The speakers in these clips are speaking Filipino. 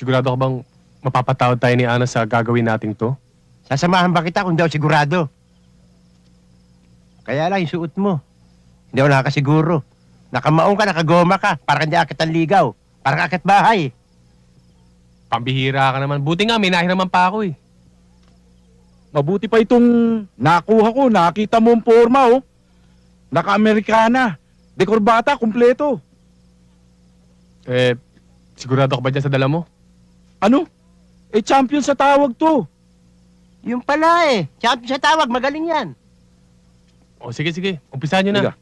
Sigurado ka bang mapapatawad tayo ni Ana sa gagawin nating to? Sasamahan ba kita kung daw sigurado? Kaya lang yung suot mo. Hindi ako nakakasiguro. Nakamaong ka, nakagoma ka. Parang hindi akit ang ligaw. Parang akit bahay. Pambihira ka naman. Buti nga, may naman pa ako eh. Mabuti pa itong nakuha ko. Nakita mo ang forma, oh. Naka-Amerikana. De corbata, kumpleto. Sigurado ka ba dyan sa dala mo? Ano? Champion sa tawag to. Yung pala eh. Champion sa tawag, magaling yan. O sige. Umpisahan nyo na. Sige.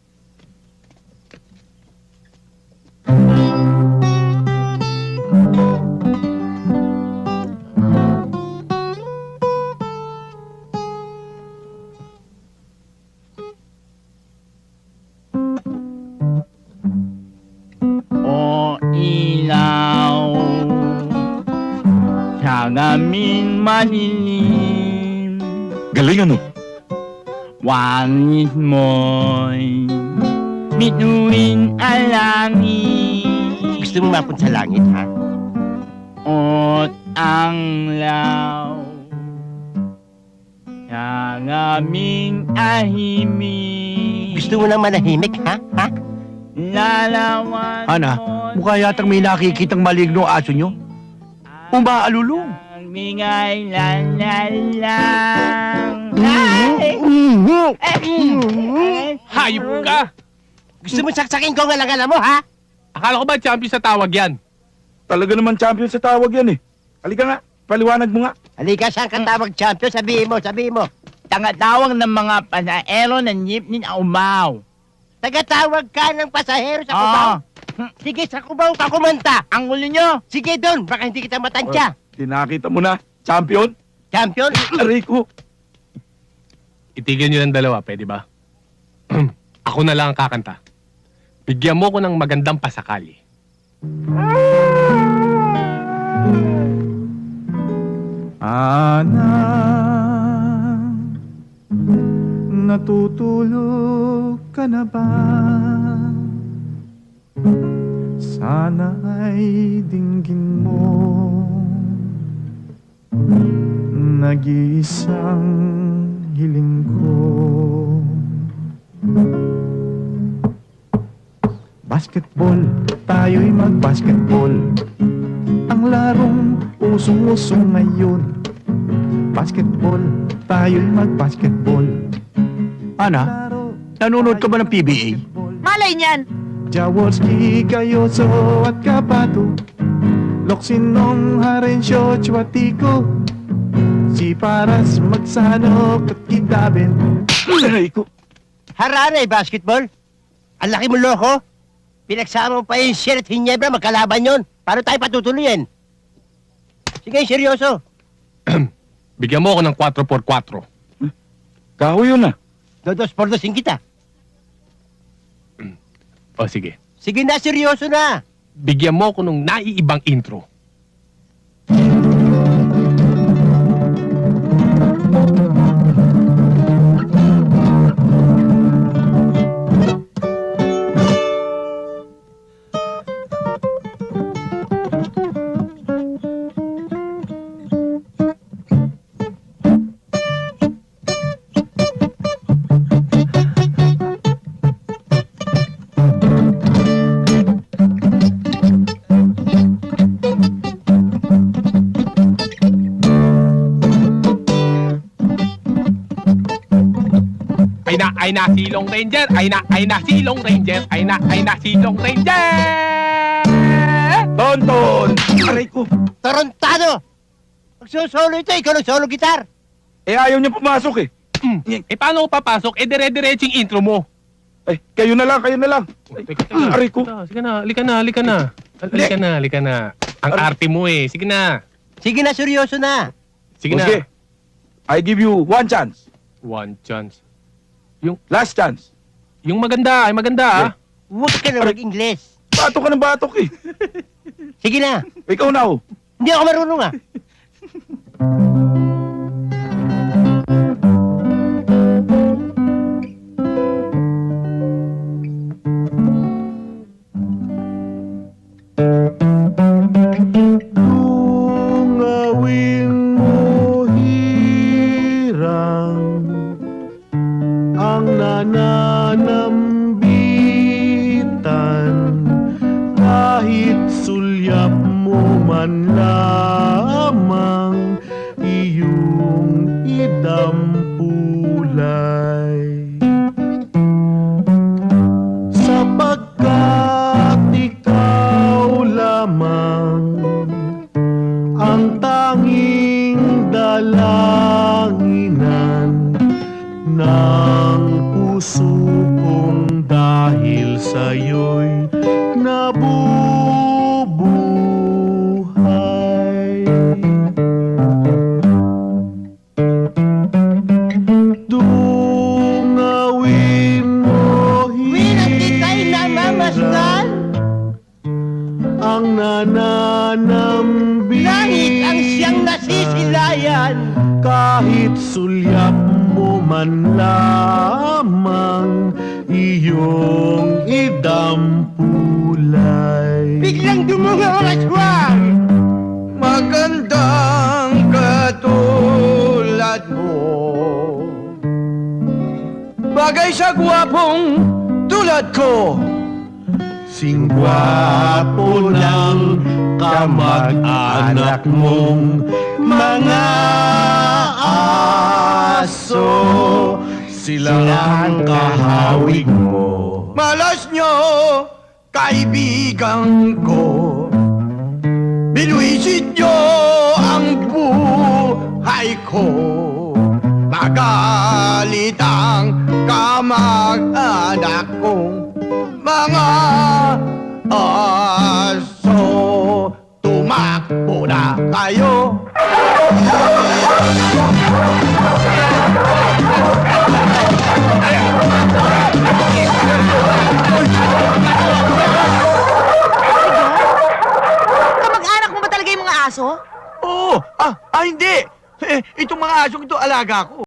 O ilaw sa gamin malilim, Galing ano? wangis mo'y bituin ang langit. Gusto mo mapunta sa langit, ha? At ang law sa gaming ahimik. Gusto mo nang manahimik, ha? Ha? Lalawan Ana, mo't mukha yatang may nakikitang maligno aso nyo. Umaalulong. ang bigay lang. Ay! Hayop ka! Gusto mo saksakin ko ang alangala mo, ha? Akala ko ba champion sa tawag yan? Talaga naman champion sa tawag yan eh. Halika nga, paliwanag mo nga. Halika, saan ka tawag champion? Sabihin mo. Tangatawag ng mga pasaero ng jeepney na umaw. Tagatawag ka ng pasahero sa Cubao? Sige, sa Cubao ka kumanta. Ang ulo nyo! Sige doon, baka hindi kita matansya. Tinakita mo na, champion. Champion? Aray ko. Itigil nyo ng dalawa, pwede ba? Ako na lang ang kakanta. Bigyan mo ko ng magandang pasakali. Ana, natutulog ka na ba? Sana ay dinggin mo nag-iisang hiling ko. Basketball, tayo'y mag-basketball. Ang larong usong-usong ngayon. Basketball, tayo'y mag-basketball. Ana, nanonood ka ba ng PBA? Malay niyan! Jaworski, Gayoso at Kapato, Loksinong, Harensyo, Chwatiko, si Paras, Magsanok at Kidabin. Aray ko. Harare, basketball. Ang laki mo, loko. Pinagsama mo pa yung Sierra at Hinebra, magkalaban yon. Paano tayo patutuloyin? Sige, seryoso. Bigyan mo ako ng 4x4. Kahoy yun ah. Dodos por dosing kita. O sige. Sige na, seryoso na. Bigyan mo ako ng naiibang intro. Ay na silong ranger, ay na silong ranger, ay na silong ranger. Tonton! Aray ko. Torontado! Magsosolo ito, ikaw solo gitar. Ayaw niya pumasok eh. Paano ako papasok? Dire-diretso yung intro mo. Kayo na lang. Teka. Aray ko. Sige na, halika na. Ang arte mo eh. Sige na. Sige na, seryoso na. Sige na. Sige. I give you one chance. One chance. Last chance. Yung maganda ah. Huwag ka na mag-Ingles. Batok ka ng batok eh. Sige na. Ikaw na oh. Hindi ako marunong, ah. mo man lamang iyong idampulay. Sapagkat ikaw lamang ang tanging dalanginan ng puso kong dahil sa'yo'y nabubuhay. Dungawin mo Winatitay namamasdan. ang nananambing Langit ang siyang nasisilayan. kahit sulyap mo man lamang iyong idampulay. Biglang dumungaw ang aswang. Magandang katulad mo, bagay sa gwapong tulad ko. Singwapo ng kamag-anak mong mga aso, sila ang kahawig mo. Malas nyo, kaibigan ko, binuisit nyo ang buhay ko. Magalit ang kamag-anak kong mga aso. Tumakbo na kayo. Kamag-anak mo ba talaga yung mga aso? Oo, hindi. Itong mga asong ito, alaga ko.